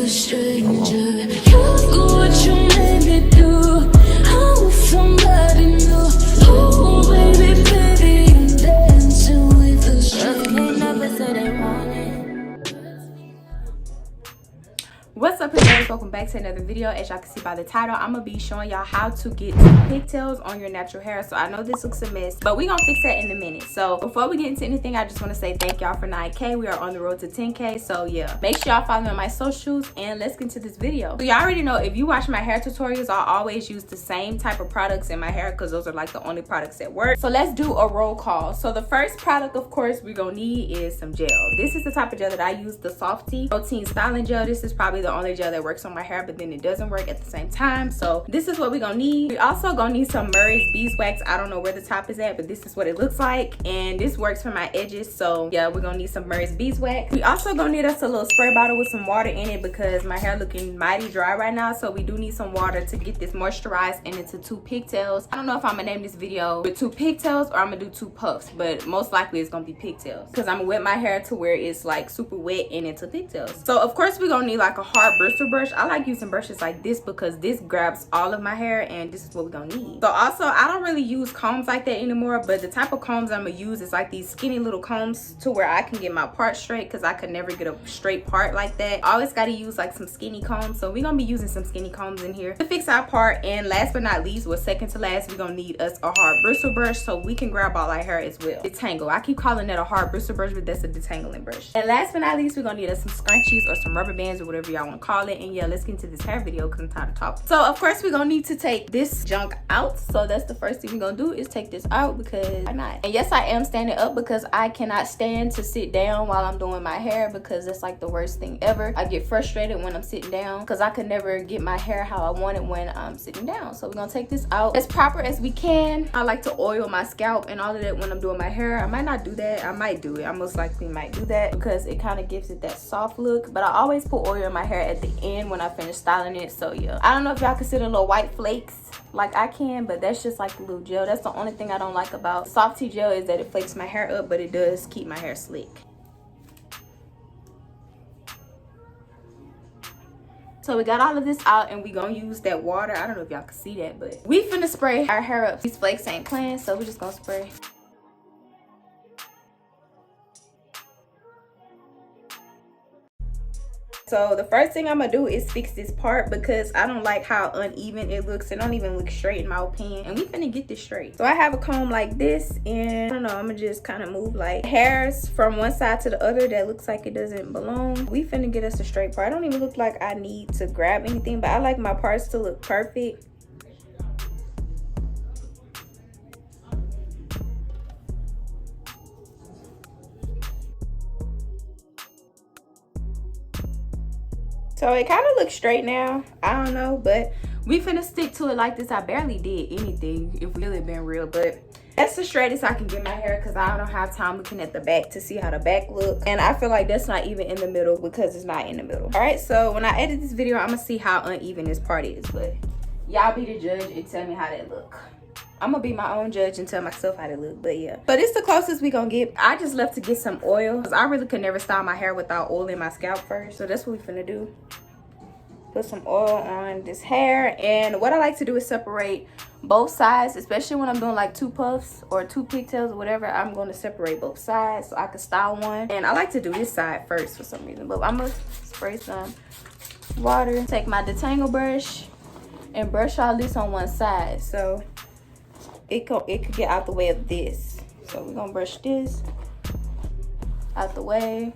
stranger. Look what you made me do. I'm with somebody new. Oh, baby, baby, I'm dancing with a stranger. They never said they wanted. What's up, guys? Welcome back to another video. As y'all can see by the title, I'm gonna be showing y'all how to get pigtails on your natural hair. So I know this looks a mess, but we're gonna fix that in a minute. So before we get into anything, I just want to say thank y'all for 9K. We are on the road to 10K. So yeah, make sure y'all follow me on my socials, and let's get into this video. So y'all already know, if you watch my hair tutorials, I always use the same type of products in my hair because those are like the only products that work. So let's do a roll call. So the first product, of course, we're gonna need is some gel. This is the type of gel that I use, the Softy Protein Styling Gel. This is probably the only gel that works on my hair, but then it doesn't work at the same time. So this is what we're gonna need. We also gonna need some Murray's beeswax. I don't know where the top is at, but this is what it looks like, and this works for my edges. So yeah, we're gonna need some Murray's beeswax. We also gonna need us a little spray bottle with some water in it because my hair looking mighty dry right now. So we do need some water to get this moisturized and into 2 pigtails. I don't know if I'm gonna name this video with 2 pigtails or I'm gonna do 2 puffs, but most likely it's gonna be pigtails because I'm gonna wet my hair to where it's like super wet and into pigtails. So of course we're gonna need like a hard bristle brush. I like using brushes like this because this grabs all of my hair, and this is what we're gonna need. So also, I don't really use combs like that anymore, but the type of combs I'm gonna use is like these skinny little combs to where I can get my part straight, because I could never get a straight part like that. I always gotta use like some skinny combs, so we're gonna be using some skinny combs in here to fix our part. And last but not least, second to last, we're gonna need us a hard bristle brush so we can grab all our hair as well. Detangle. I keep calling that a hard bristle brush, but that's a detangling brush. And last but not least, we're gonna need us some scrunchies or some rubber bands or whatever y'all want to call it. And yeah, let's get into this hair video because I'm tired of talking. So of course we're gonna need to take this junk out. So that's the first thing we're gonna do, is take this out, because why not? And yes, I am standing up because I cannot stand to sit down while I'm doing my hair, because that's like the worst thing ever. I get frustrated when I'm sitting down because I could never get my hair how I want it when I'm sitting down. So we're gonna take this out as proper as we can. I like to oil my scalp and all of that when I'm doing my hair. I might not do that. I might do it. I most likely might do that because it kind of gives it that soft look. But I always put oil in my hair at the end when I finish styling it. So yeah, I don't know if y'all consider little white flakes like I can, but that's just like a little gel. That's the only thing I don't like about Softy gel, is that it flakes my hair up, but it does keep my hair slick. So we got all of this out, and we gonna use that water. I don't know if y'all can see that, but we finna spray our hair up. These flakes ain't playing, so we're just gonna spray. So the first thing I'm gonna do is fix this part because I don't like how uneven it looks. It don't even look straight in my opinion, and we finna get this straight. So I have a comb like this, and I don't know, I'm gonna just kind of move like hairs from one side to the other that looks like it doesn't belong. We finna get us a straight part. I don't even look like I need to grab anything, but I like my parts to look perfect. So it kind of looks straight now. I don't know, but we finna stick to it like this. I barely did anything, if we really been real, but that's the straightest I can get my hair because I don't have time looking at the back to see how the back look. And I feel like that's not even in the middle because it's not in the middle. All right, so when I edit this video, I'm gonna see how uneven this part is, but y'all be the judge and tell me how that look. I'm gonna be my own judge and tell myself how to look, but yeah. But it's the closest we gonna get. I just left to get some oil because I really could never style my hair without oiling my scalp first. So that's what we finna do. Put some oil on this hair. And what I like to do is separate both sides, especially when I'm doing like 2 puffs or 2 pigtails or whatever. I'm gonna separate both sides so I can style one. And I like to do this side first for some reason, but I'm gonna spray some water, take my detangle brush and brush all this on one side so it could get out the way of this. So we're gonna brush this out the way.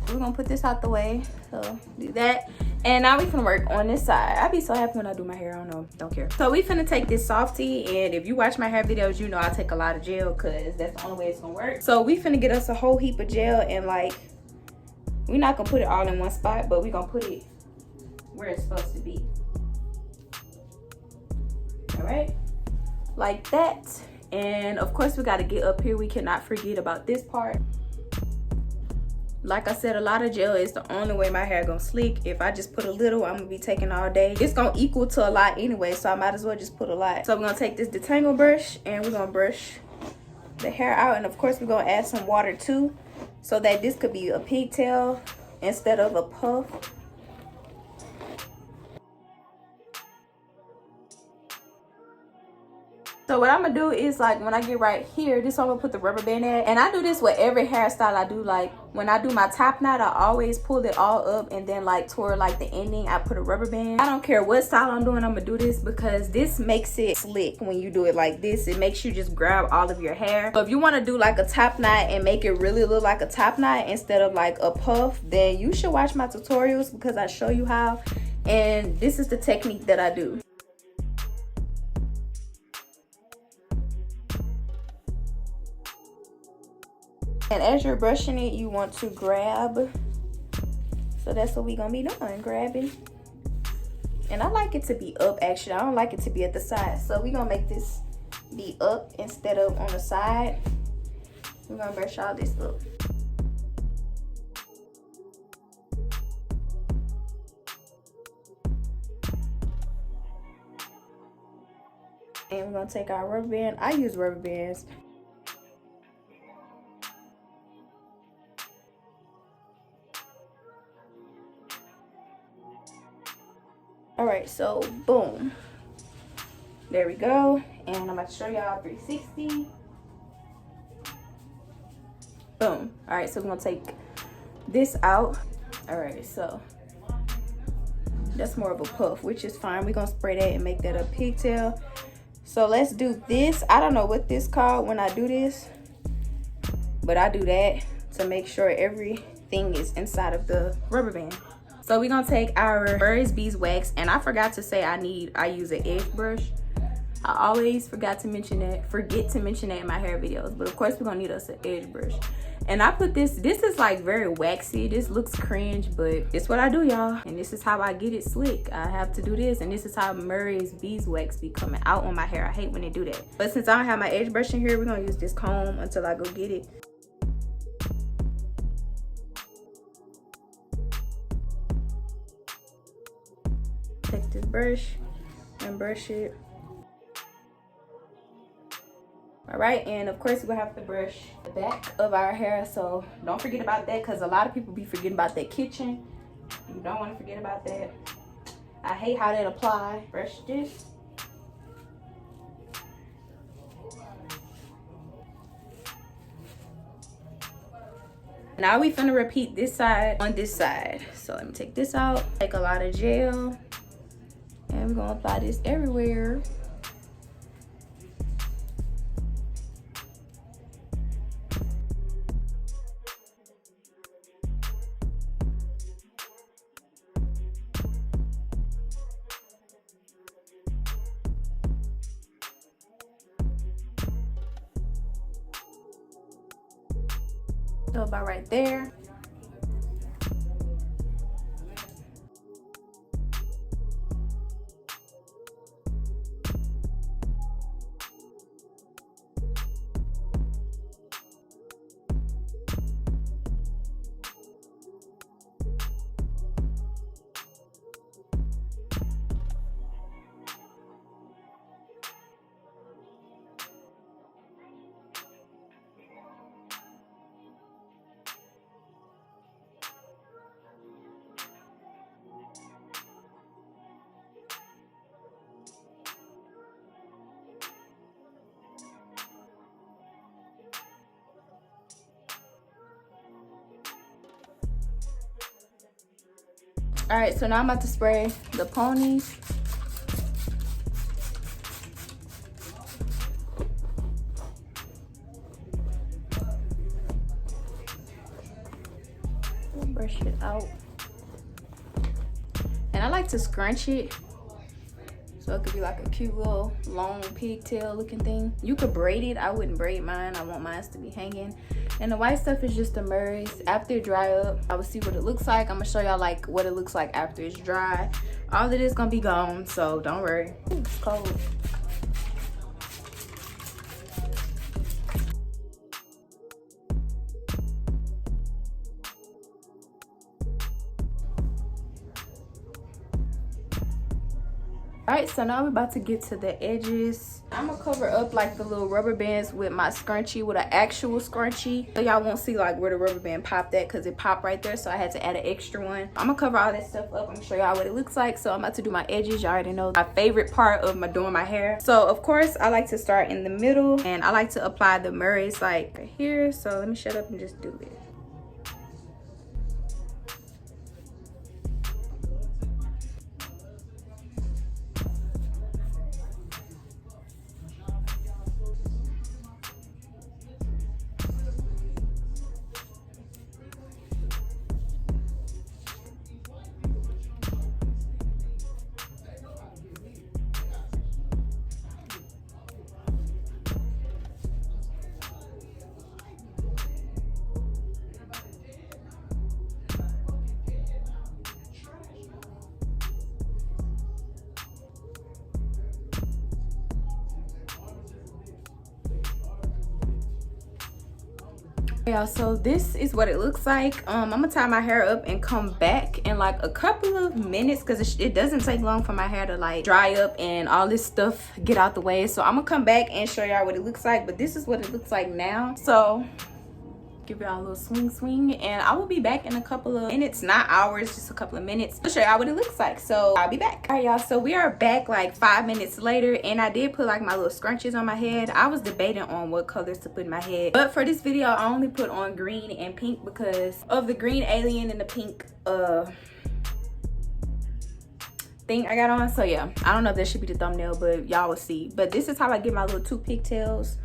We're gonna put this out the way. So do that. And now we finna work on this side. I be so happy when I do my hair. I don't know, don't care. So we finna take this Softy, and if you watch my hair videos, you know I take a lot of gel because that's the only way it's gonna work. So we finna get us a whole heap of gel, and like, we're not gonna put it all in one spot, but we're gonna put it where it's supposed to be. All right, like that. And of course we gotta get up here. We cannot forget about this part. Like I said, a lot of gel is the only way my hair gonna slick. If I just put a little, I'm gonna be taking all day. It's gonna equal to a lot anyway, so I might as well just put a lot. So we're gonna take this detangle brush and we're gonna brush the hair out. And of course we're gonna add some water too, so that this could be a pigtail instead of a puff. So what I'm gonna do is, like, when I get right here, this is where I'm gonna put the rubber band at. And I do this with every hairstyle I do. Like when I do my top knot, I always pull it all up, and then like toward like the ending, I put a rubber band. I don't care what style I'm doing, I'm gonna do this because this makes it slick. When you do it like this, it makes you just grab all of your hair. So if you want to do like a top knot and make it really look like a top knot instead of like a puff, then you should watch my tutorials because I show you how. And this is the technique that I do. And as you're brushing it, you want to grab. So that's what we're gonna be doing, grabbing. And I like it to be up, actually. I don't like it to be at the side. So we're gonna make this be up instead of on the side. We're gonna brush all this up. And we're gonna take our rubber band. I use rubber bands. All right, so boom, there we go. And I'm about to show y'all 360. Boom. All right, so we're gonna take this out. All right, so that's more of a puff, which is fine. We're gonna spray that and make that a pigtail. So let's do this. I don't know what this called when I do this, but I do that to make sure everything is inside of the rubber band. So we're gonna take our Murray's beeswax, and I forgot to say I use an edge brush. I always forget to mention that in my hair videos, but of course we're gonna need us an edge brush. And I put this is like very waxy. This looks cringe, but it's what I do, y'all. And this is how I get it slick. I have to do this, and this is how Murray's beeswax be coming out on my hair. I hate when they do that. But since I don't have my edge brush in here, we're gonna use this comb until I go get it. Take this brush and brush it. All right, and of course we'll have to brush the back of our hair, so don't forget about that, because a lot of people be forgetting about that kitchen. You don't want to forget about that. I hate how that apply. Brush this. Now we finna repeat this side on this side. So let me take this out, take a lot of gel, and we're gonna apply this everywhere. So about right there. All right, so now I'm about to spray the ponies. Brush it out. And I like to scrunch it, so it could be like a cute little long pigtail looking thing. You could braid it. I wouldn't braid mine. I want mine to be hanging. And the white stuff is just the Murray's. After it dry up, I will see what it looks like. I'm gonna show y'all like what it looks like after it's dry. All of this gonna be gone, so don't worry. Ooh, it's cold. All right, so now we're about to get to the edges. I'm gonna cover up like the little rubber bands with my scrunchie, with an actual scrunchie, so y'all won't see like where the rubber band popped at, because it popped right there, so I had to add an extra one. I'm gonna cover all that stuff up. I'm gonna show y'all what it looks like. So I'm about to do my edges. Y'all already know my favorite part of doing my hair. So of course I like to start in the middle, and I like to apply the Murray's like right here. So let me shut up and just do it. Yeah, so this is what it looks like. I'm gonna tie my hair up and come back in like a couple of minutes, because it doesn't take long for my hair to like dry up and all this stuff get out the way. So I'm gonna come back and show y'all what it looks like, but this is what it looks like now. So give y'all a little swing, and I will be back in a couple of minutes, not hours, just a couple of minutes, to show y'all what it looks like. So I'll be back. All right, y'all, so we are back like 5 minutes later, and I did put like my little scrunchies on my head. I was debating on what colors to put in my head, but for this video I only put on green and pink because of the green alien and the pink thing I got on. So yeah, I don't know if that should be the thumbnail, but y'all will see. But this is how I get my little 2 pigtails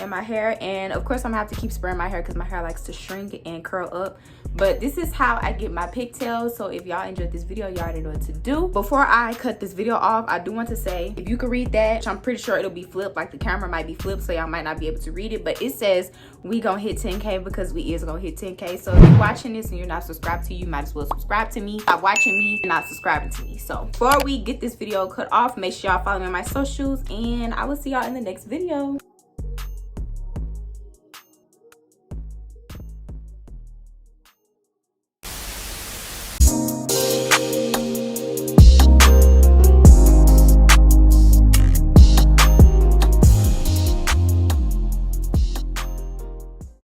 in my hair, and of course I'm gonna have to keep spraying my hair because my hair likes to shrink and curl up. But this is how I get my pigtails. So if y'all enjoyed this video, y'all already know what to do. Before I cut this video off, I do want to say, if you can read that, which I'm pretty sure it'll be flipped, like the camera might be flipped, so y'all might not be able to read it, but it says we gonna hit 10K because we is gonna hit 10K. So if you're watching this and you're not subscribed to, you might as well subscribe to me. Stop watching me and not subscribing to me. So before we get this video cut off, make sure y'all follow me on my socials, and I will see y'all in the next video.